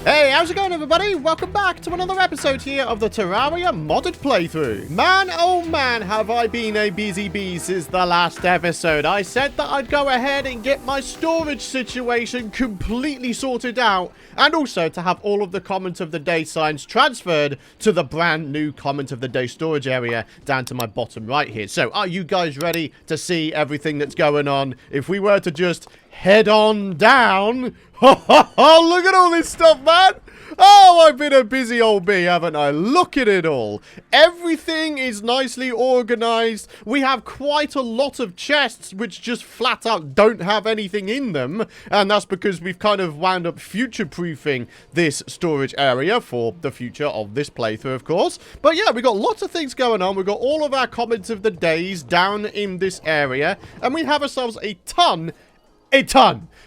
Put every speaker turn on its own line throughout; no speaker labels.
Hey, how's it going, everybody? Welcome back to another episode here of the Terraria modded playthrough. Man, oh man, have I been a busy bee since the last episode. I said that I'd go ahead and get my storage situation completely sorted out, and also to have all of the comment of the day signs transferred to the brand new comment of the day storage area down to my bottom right here. So, are you guys ready to see everything that's going on? If we were to just head on down... Oh, look at all this stuff, man. Oh, I've been a busy old bee, haven't I? Look at it all. Everything is nicely organized. We have quite a lot of chests which just flat out don't have anything in them. And that's because we've kind of wound up future-proofing this storage area for the future of this playthrough, of course. But yeah, we've got lots of things going on. We've got all of our comments of the days down in this area. And we have ourselves a ton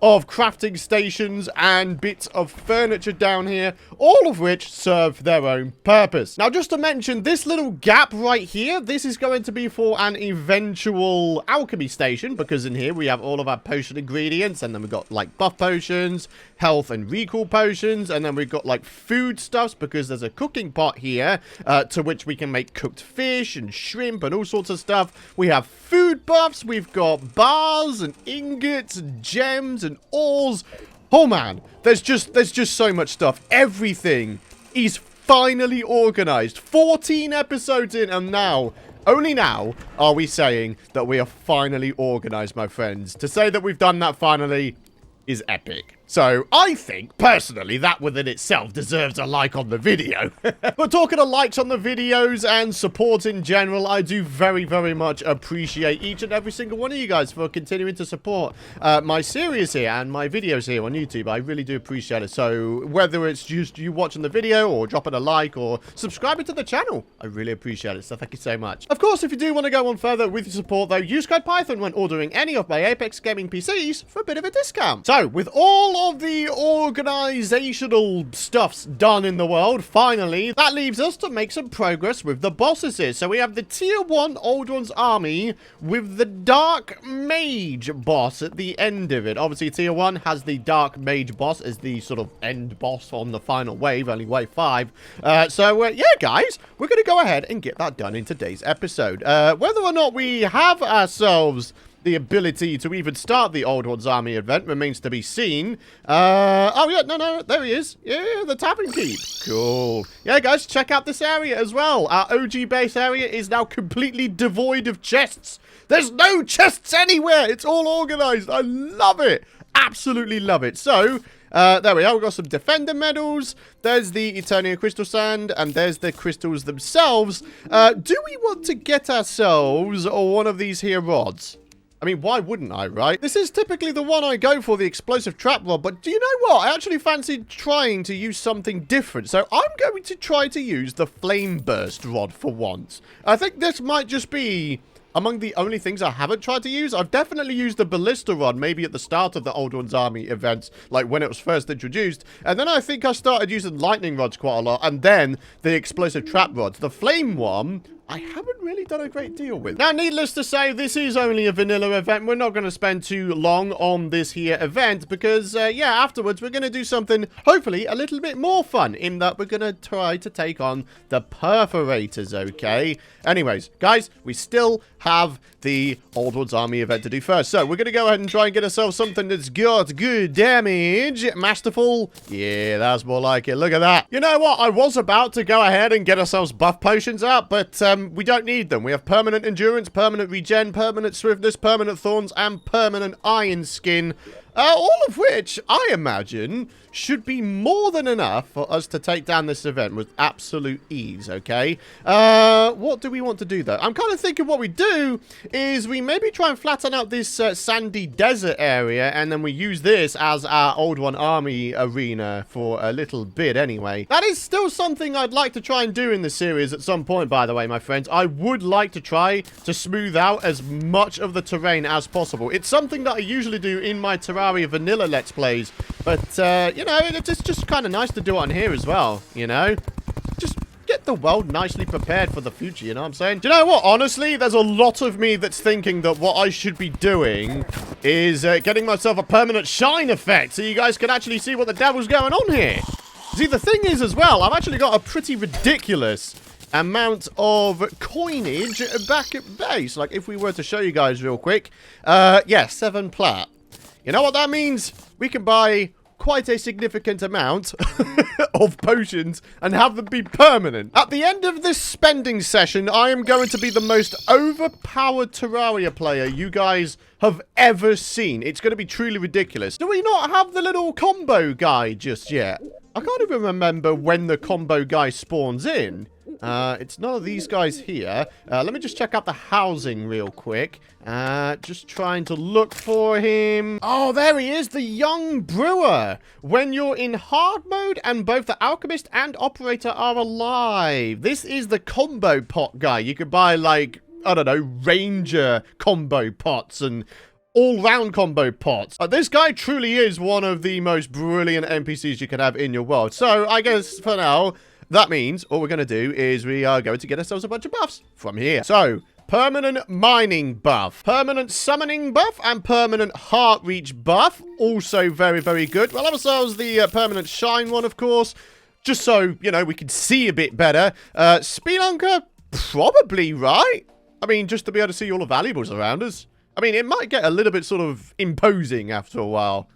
of crafting stations and bits of furniture down here, all of which serve their own purpose. Now, just to mention, this little gap right here, this is going to be for an eventual alchemy station, because in here we have all of our potion ingredients, and then we've got like buff potions, health and recall potions, and then we've got like food stuffs, because there's a cooking pot here to which we can make cooked fish and shrimp and all sorts of stuff. We have food buffs, we've got bars and ingots and gems and ores. Oh man, there's just so much stuff. Everything is finally organized. 14 episodes in, and now, only now, are we saying that we are finally organized, my friends. To say that we've done that finally is epic. So, I think, personally, that within itself deserves a like on the video. But talking of likes on the videos and support in general, I do very, very much appreciate each and every single one of you guys for continuing to support my series here and my videos here on YouTube. I really do appreciate it. So, whether it's just you watching the video or dropping a like or subscribing to the channel, I really appreciate it. So, thank you so much. Of course, if you do want to go on further with your support, though, use code Python when ordering any of my Apex Gaming PCs for a bit of a discount. So, with all of the organizational stuffs done in the world, finally, that leaves us to make some progress with the bosses here. So we have the tier 1 Old Ones army with the Dark Mage boss at the end of it. Obviously, tier 1 has the Dark Mage boss as the sort of end boss on the final wave, only wave 5. Yeah, guys, we're going to go ahead and get that done in today's episode. Whether or not we have ourselves the ability to even start the Old Ones Army event remains to be seen. Oh, yeah, no, there he is. Yeah, the Tavern Keep. Cool. Yeah, guys, check out this area as well. Our OG base area is now completely devoid of chests. There's no chests anywhere. It's all organized. I love it. Absolutely love it. So, there we are. We've got some Defender medals. There's the Eternia Crystal Sand, and there's the crystals themselves. Do we want to get ourselves one of these here rods? I mean, why wouldn't I, right? This is typically the one I go for, the explosive trap rod, but do you know what? I actually fancied trying to use something different, so I'm going to try to use the flame burst rod for once. I think this might just be among the only things I haven't tried to use. I've definitely used the ballista rod, maybe at the start of the Old Ones Army events, like when it was first introduced, and then I think I started using lightning rods quite a lot, and then the explosive trap rods. The flame one, I haven't really done a great deal with. Now, needless to say, this is only a vanilla event. We're not going to spend too long on this here event because, yeah, afterwards we're going to do something, hopefully, a little bit more fun in that we're going to try to take on the Perforators, okay? Anyways, guys, we still have the Old Ones Army event to do first. So, we're going to go ahead and try and get ourselves something that's got good damage. Masterful. Yeah, that's more like it. Look at that. You know what? I was about to go ahead and get ourselves buff potions out, but we don't need them. We have permanent endurance, permanent regen, permanent swiftness, permanent thorns, and permanent iron skin. All of which, I imagine, should be more than enough for us to take down this event with absolute ease, okay? What do we want to do, though? I'm kind of thinking what we do is we maybe try and flatten out this sandy desert area, and then we use this as our Old One Army arena for a little bit anyway. That is still something I'd like to try and do in the series at some point, by the way, my friends. I would like to try to smooth out as much of the terrain as possible. It's something that I usually do in my Terraria vanilla Let's Plays, but, you know, it's just kind of nice to do it on here as well, you know? Just get the world nicely prepared for the future, you know what I'm saying? Do you know what? Honestly, there's a lot of me that's thinking that what I should be doing is getting myself a permanent shine effect so you guys can actually see what the devil's going on here. See, the thing is as well, I've actually got a pretty ridiculous amount of coinage back at base. Like, if we were to show you guys real quick. Yeah, 7 plat. You know what that means? We can buy quite a significant amount of potions and have them be permanent. At the end of this spending session, I am going to be the most overpowered Terraria player you guys have ever seen. It's going to be truly ridiculous. Do we not have the little combo guy just yet? I can't even remember when the combo guy spawns in. It's none of these guys here. Let me just check out the housing real quick. Just trying to look for him. Oh, there he is, the young brewer. When you're in hard mode and both the alchemist and operator are alive. This is the combo pot guy. You could buy, like, I don't know, ranger combo pots and all-round combo pots. This guy truly is one of the most brilliant NPCs you can have in your world. So, I guess, for now, that means all we're going to do is we are going to get ourselves a bunch of buffs from here. So, permanent mining buff, permanent summoning buff, and permanent heart reach buff. Also very, very good. We'll have ourselves the permanent shine one, of course, just so, you know, we can see a bit better. Spelunker, probably, right? I mean, just to be able to see all the valuables around us. I mean, it might get a little bit sort of imposing after a while.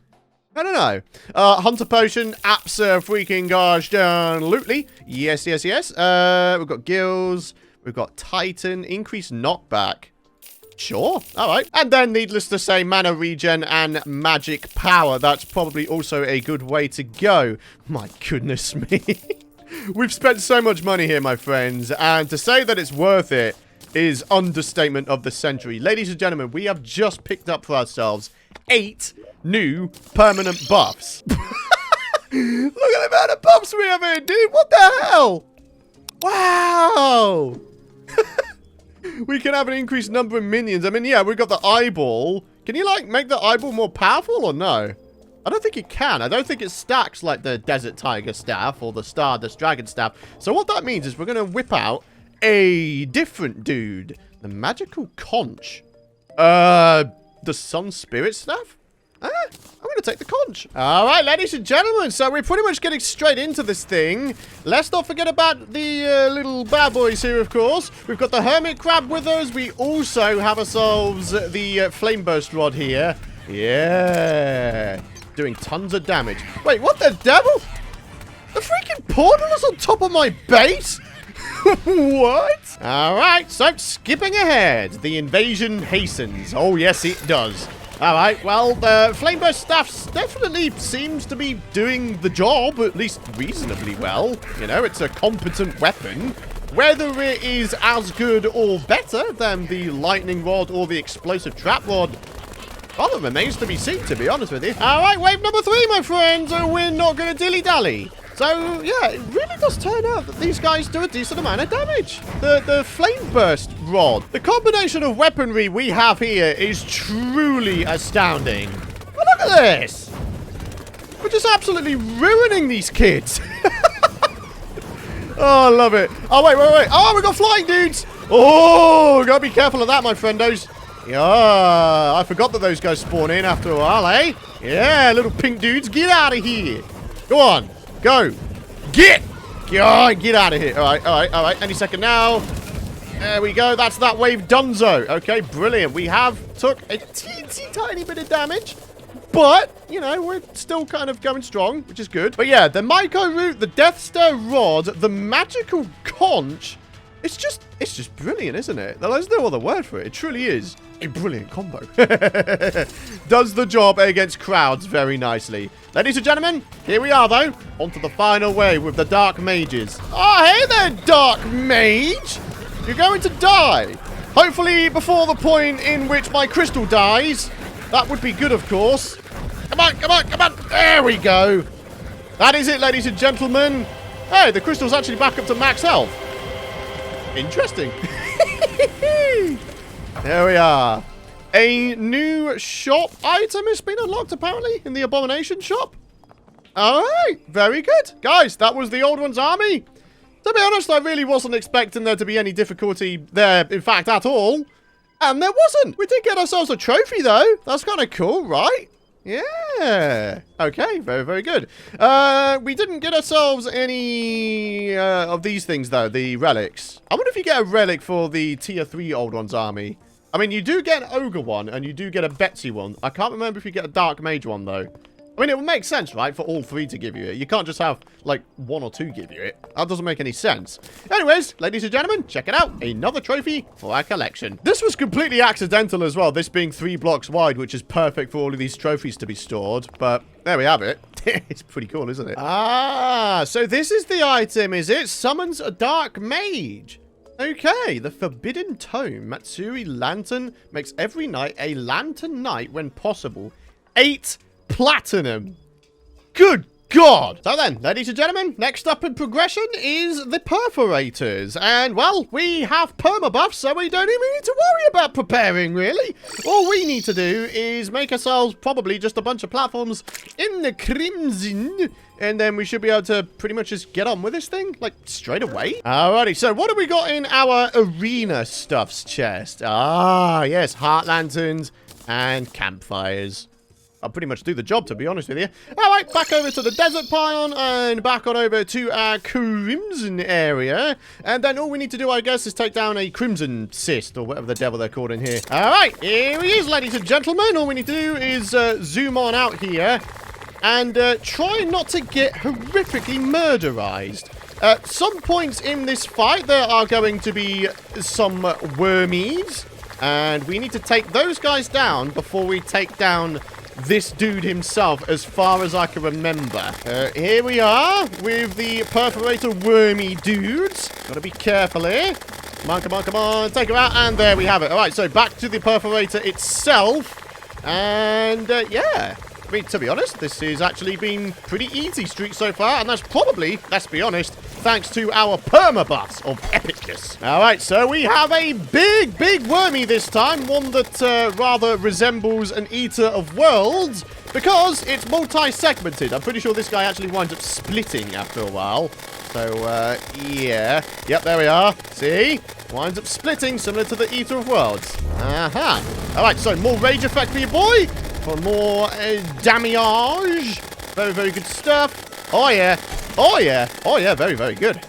I don't know. Hunter Potion, freaking gosh darn lootly. Yes, yes, yes. We've got Gills. We've got Titan. Increased knockback. Sure. All right. And then, needless to say, mana regen and magic power. That's probably also a good way to go. My goodness me. We've spent so much money here, my friends. And to say that it's worth it is understatement of the century. Ladies and gentlemen, we have just picked up for ourselves 8 new permanent buffs. Look at the amount of buffs we have here, dude. What the hell? Wow. We can have an increased number of minions. I mean, yeah, we've got the eyeball. Can you, like, make the eyeball more powerful or no? I don't think it can. I don't think it stacks like the Desert Tiger staff or the Stardust Dragon staff. So what that means is we're going to whip out a different dude. The magical conch. The Sun Spirit staff? I'm going to take the conch. All right, ladies and gentlemen. So we're pretty much getting straight into this thing. Let's not forget about the little bad boys here, of course. We've got the Hermit Crab with us. We also have ourselves the Flame Burst Rod here. Yeah. Doing tons of damage. Wait, what the devil? The freaking portal is on top of my base? What? Alright, so skipping ahead. The invasion hastens. Oh, yes, it does. Alright, well, the Flame Burst staff definitely seems to be doing the job, at least reasonably well. You know, it's a competent weapon. Whether it is as good or better than the Lightning Rod or the Explosive Trap Rod, well, it remains to be seen, to be honest with you. Alright, wave number 3, my friends. We're not going to dilly-dally. So, yeah, it really does turn out that these guys do a decent amount of damage. The Flame Burst Rod. The combination of weaponry we have here is truly astounding. Oh, look at this. We're just absolutely ruining these kids. Oh, I love it. Oh, wait. Oh, we got flying dudes. Oh, gotta be careful of that, my friendos. Yeah, I forgot that those guys spawn in after a while, eh? Yeah, little pink dudes, get out of here. Go on. Go. Get out of here. All right. Any second now. There we go. That's that wave donezo. Okay, brilliant. We have took a teensy tiny bit of damage. But, you know, we're still kind of going strong, which is good. But yeah, the Myco Root, the Death Star Rod, the Magical Conch. It's just brilliant, isn't it? There's no other word for it. It truly is a brilliant combo. Does the job against crowds very nicely. Ladies and gentlemen, here we are, though. On to the final wave with the Dark Mages. Oh, hey there, Dark Mage. You're going to die. Hopefully before the point in which my crystal dies. That would be good, of course. Come on. There we go. That is it, ladies and gentlemen. Hey, the crystal's actually back up to max health. Interesting. There we are. A new shop item has been unlocked, apparently, in the Abomination shop. All right. Very good. Guys, that was the Old One's army. To be honest, I really wasn't expecting there to be any difficulty there, in fact, at all. And there wasn't. We did get ourselves a trophy, though. That's kind of cool, right? Yeah. Okay, very, very good. We didn't get ourselves any of these things, though, the relics. I wonder if you get a relic for the tier 3 Old Ones army. I mean, you do get an Ogre one, and you do get a Betsy one. I can't remember if you get a Dark Mage one, though. I mean, it would make sense, right, for all 3 to give you it. You can't just have, like, 1 or 2 give you it. That doesn't make any sense. Anyways, ladies and gentlemen, check it out. Another trophy for our collection. This was completely accidental as well, this being 3 blocks wide, which is perfect for all of these trophies to be stored. But there we have it. It's pretty cool, isn't it? Ah, so this is the item, is it? Summons a Dark Mage. Okay, the Forbidden Tome. Matsuri Lantern makes every night a Lantern Night when possible. 8 platinum. Good God. So then, ladies and gentlemen, next up in progression is the Perforators. And, well, we have permabuffs, so we don't even need to worry about preparing, really. All we need to do is make ourselves probably just a bunch of platforms in the Crimson, and then we should be able to pretty much just get on with this thing, like, straight away. Alrighty, so what have we got in our Arena Stuffs chest? Ah, yes, Heart Lanterns and Campfires. I'll pretty much do the job, to be honest with you. All right, back over to the desert pylon and back on over to our Crimson area. And then all we need to do, I guess, is take down a Crimson Cyst, or whatever the devil they're called in here. All right, here he is, ladies and gentlemen. All we need to do is zoom on out here and try not to get horrifically murderized. At some points in this fight, there are going to be some wormies, and we need to take those guys down before we take down this dude himself, as far as I can remember. Here we are with the Perforator wormy dudes. Gotta be careful here. Come on, come on, come on. Take her out, and there we have it. All right, so back to the Perforator itself. And, yeah. I mean, to be honest, this has actually been pretty easy streak so far, and that's probably, let's be honest, thanks to our permabuffs of epicness. All right, so we have a big, big wormy this time, one that rather resembles an eater of worlds, because it's multi-segmented. I'm pretty sure this guy actually winds up splitting after a while. So, yeah. Yep, there we are. See? Winds up splitting, similar to the eater of worlds. Aha. All right, so more rage effect for your boy. For more damage. Very, very good stuff. Oh, yeah. Oh, yeah. Oh, yeah. Very, very good.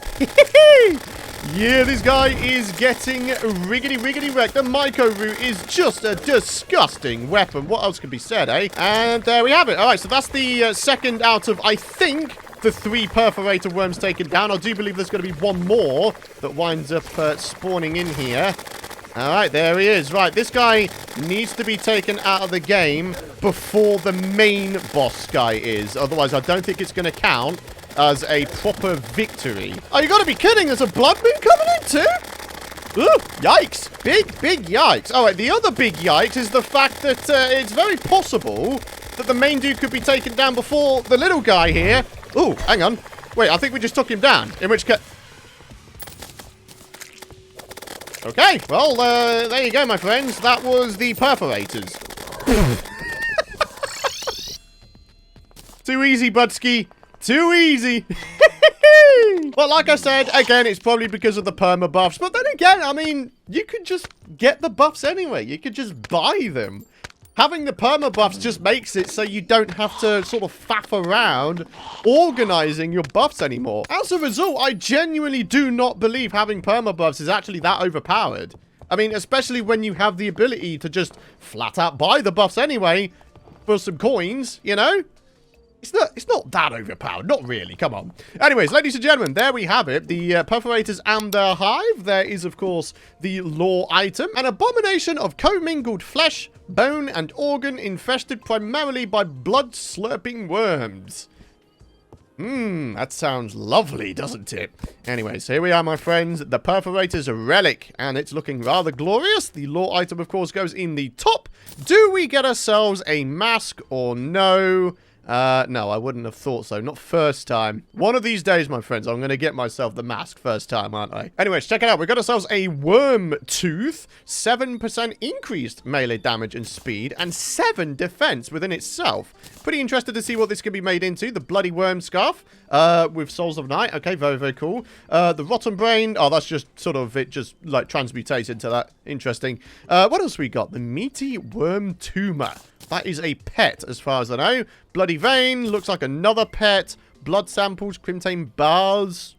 Yeah, this guy is getting riggedy wrecked. The Myco Root is just a disgusting weapon. What else could be said, eh? And there we have it. All right, so that's the second out of, I think, the 3 Perforator worms taken down. I do believe there's going to be one more that winds up spawning in here. All right, there he is. Right, this guy needs to be taken out of the game before the main boss guy is. Otherwise, I don't think it's going to count as a proper victory. Oh, you got to be kidding. There's a blood moon coming in too? Ooh, yikes. Big, big yikes. All right, the other big yikes is the fact that it's very possible that the main dude could be taken down before the little guy here. Ooh, hang on. Wait, I think we just took him down. In which case... Okay, well, there you go, my friends. That was the Perforators. Too easy, Budsky. Too easy. Well, like I said, again, it's probably because of the perma buffs. But then again, I mean, you could just get the buffs anyway. You could just buy them. Having the perma buffs just makes it so you don't have to sort of faff around organizing your buffs anymore. As a result, I genuinely do not believe having perma buffs is actually that overpowered. I mean, especially when you have the ability to just flat out buy the buffs anyway for some coins, you know? It's not that overpowered. Not really. Come on. Anyways, ladies and gentlemen, there we have it. The Perforators and their hive. There is, of course, the lore item. An abomination of commingled flesh, bone, and organ infested primarily by blood-slurping worms. That sounds lovely, doesn't it? Anyways, here we are, my friends. The Perforators relic, and it's looking rather glorious. The lore item, of course, goes in the top. Do we get ourselves a mask or no? No, I wouldn't have thought so. Not first time. One of these days, my friends, I'm going to get myself the mask first time, aren't I? Anyways, check it out. We got ourselves a Worm Tooth. 7% increased melee damage and speed, and 7 defense within itself. Pretty interested to see what this can be made into. The Bloody Worm Scarf, with Souls of Night. Okay, very, very cool. The Rotten Brain. Oh, that's just sort of, it just, like, transmutates into that. Interesting. What else we got? The Meaty Worm Tumor. That is a pet, as far as I know. Bloody Vein looks like another pet. Blood samples, Crimtane bars.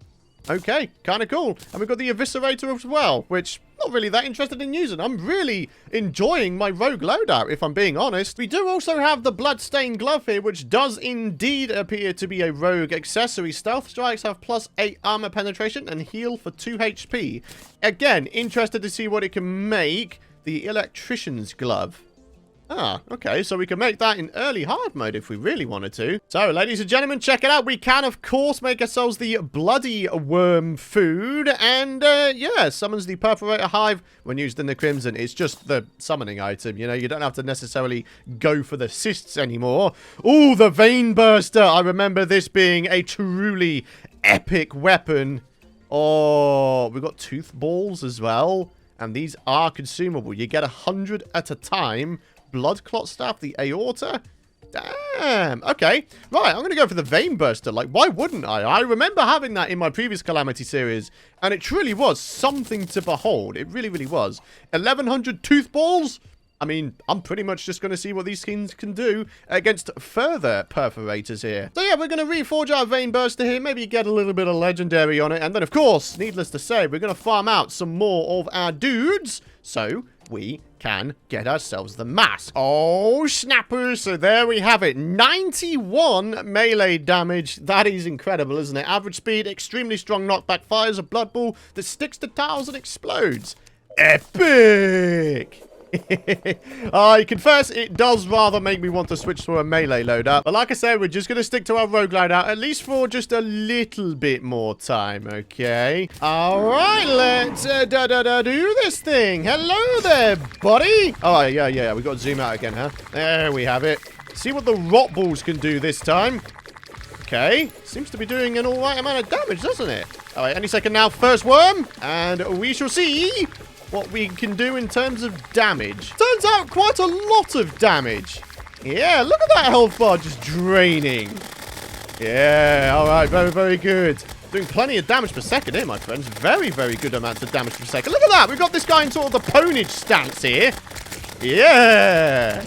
Okay, kind of cool. And we've got the Eviscerator as well, which not really that interested in using. I'm really enjoying my rogue loadout, if I'm being honest. We do also have the Bloodstained Glove here, which does indeed appear to be a rogue accessory. Stealth strikes have +8 armor penetration and heal for 2 HP. Again, interested to see what it can make. The Electrician's Glove. Ah, okay, so we can make that in early hard mode if we really wanted to. So, ladies and gentlemen, check it out. We can, of course, make ourselves the Bloody Worm food. And, yeah, summons the Perforator Hive when used in the Crimson. It's just the summoning item, you know. You don't have to necessarily go for the cysts anymore. Ooh, the Vein Burster. I remember this being a truly epic weapon. Oh, we've got Tooth Balls as well. And these are consumable. You get 100 at a time. Blood Clot Staff, the Aorta. Damn. Okay. Right, I'm going to go for the Vein Burster. Like, why wouldn't I? I remember having that in my previous Calamity series, and it truly was something to behold. It really, really was. 1,100 Tooth Balls? I mean, I'm pretty much just going to see what these skins can do against further Perforators here. So yeah, we're going to reforge our Vein Burster here, maybe get a little bit of Legendary on it, and then of course, needless to say, we're going to farm out some more of our dudes, so we can get ourselves the mask. Oh, snappers. So there we have it. 91 melee damage. That is incredible, isn't it? Average speed, extremely strong knockback, fires a blood ball that sticks to tiles and explodes. Epic! I confess, it does rather make me want to switch to a melee loadout. But like I said, we're just going to stick to our rogue loadout, at least for just a little bit more time, okay? Alright, let's do this thing. Hello there, buddy. Oh, yeah, we got to zoom out again, huh? There we have it. See what the rot balls can do this time. Okay, seems to be doing an alright amount of damage, doesn't it? Alright, any second now, first worm, and we shall see what we can do in terms of damage. Turns out quite a lot of damage. Yeah, look at that health bar just draining. Yeah, alright, very, very good. Doing plenty of damage per second here, my friends. Very, very good amounts of damage per second. Look at that, we've got this guy in sort of the ponage stance here. Yeah.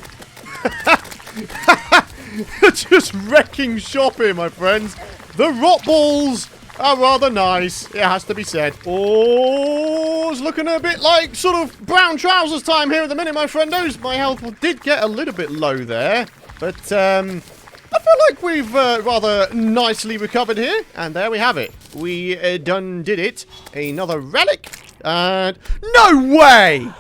Just wrecking shop here, my friends. The rot balls are rather nice, it has to be said. Oh, it's looking a bit like sort of brown trousers time here at the minute, my friendos. My health did get a little bit low there, but I feel like we've rather nicely recovered here. And there we have it. We done did it. Another relic. And no way!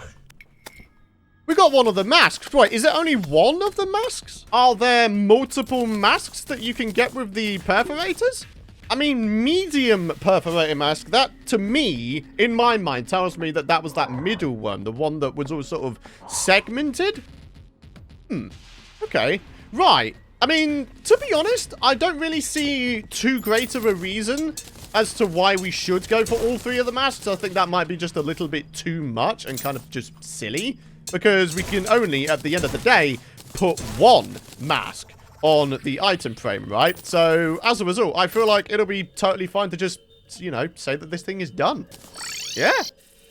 We got one of the masks. Wait, is it only one of the masks? Are there multiple masks that you can get with the Perforators? I mean, medium Perforator mask, that, to me, in my mind, tells me that that was that middle one. The one that was all sort of segmented. Okay. Right. I mean, to be honest, I don't really see too great of a reason as to why we should go for all three of the masks. I think that might be just a little bit too much and kind of just silly. Because we can only, at the end of the day, put one mask on the item frame, right? So, as a result, I feel like it'll be totally fine to just, you know, say that this thing is done. Yeah.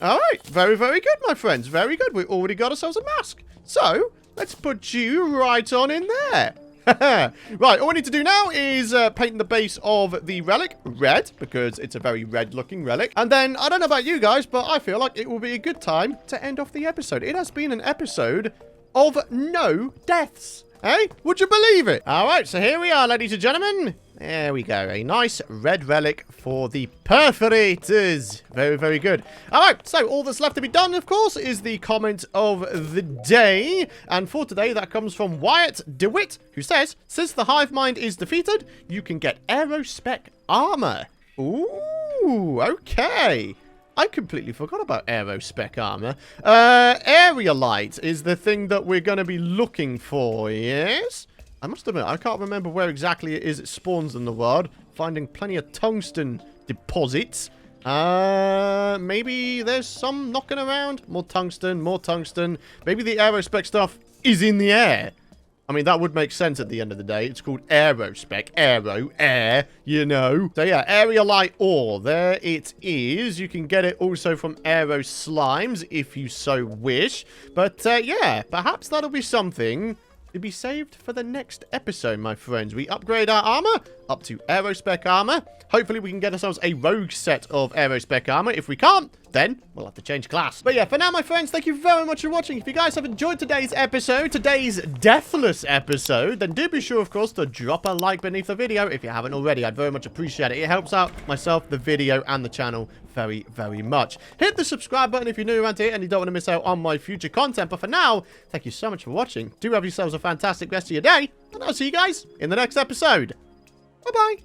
Alright. Very, very good, my friends. Very good. We already got ourselves a mask. So, let's put you right on in there. Right, all we need to do now is paint the base of the relic red, because it's a very red-looking relic. And then, I don't know about you guys, but I feel like it will be a good time to end off the episode. It has been an episode of no deaths. Hey, would you believe it? All right, so here we are, ladies and gentlemen. There we go. A nice red relic for the Perforators. Very, very good. All right, so all that's left to be done, of course, is the comment of the day. And for today, that comes from Wyatt DeWitt, who says, since the hive mind is defeated, you can get aerospec armor. Ooh, okay. I completely forgot about aerospec armor. Area light is the thing that we're going to be looking for, yes? I must admit, I can't remember where exactly it is it spawns in the world. Finding plenty of tungsten deposits. Maybe there's some knocking around. More tungsten, more tungsten. Maybe the aerospec stuff is in the air. I mean, that would make sense at the end of the day. It's called aerospec. Aero, air, you know. So yeah, area light ore. There it is. You can get it also from aero slimes if you so wish. But yeah, perhaps that'll be something to be saved for the next episode, my friends. We upgrade our armor up to aerospec armor. Hopefully, we can get ourselves a rogue set of aerospec armor. If we can't, then we'll have to change class. But yeah, for now, my friends, thank you very much for watching. If you guys have enjoyed today's episode, today's deathless episode, then do be sure, of course, to drop a like beneath the video if you haven't already. I'd very much appreciate it. It helps out myself, the video, and the channel very, very much. Hit the subscribe button if you're new around here and you don't want to miss out on my future content. But for now, thank you so much for watching. Do have yourselves a fantastic rest of your day, and I'll see you guys in the next episode. Bye-bye.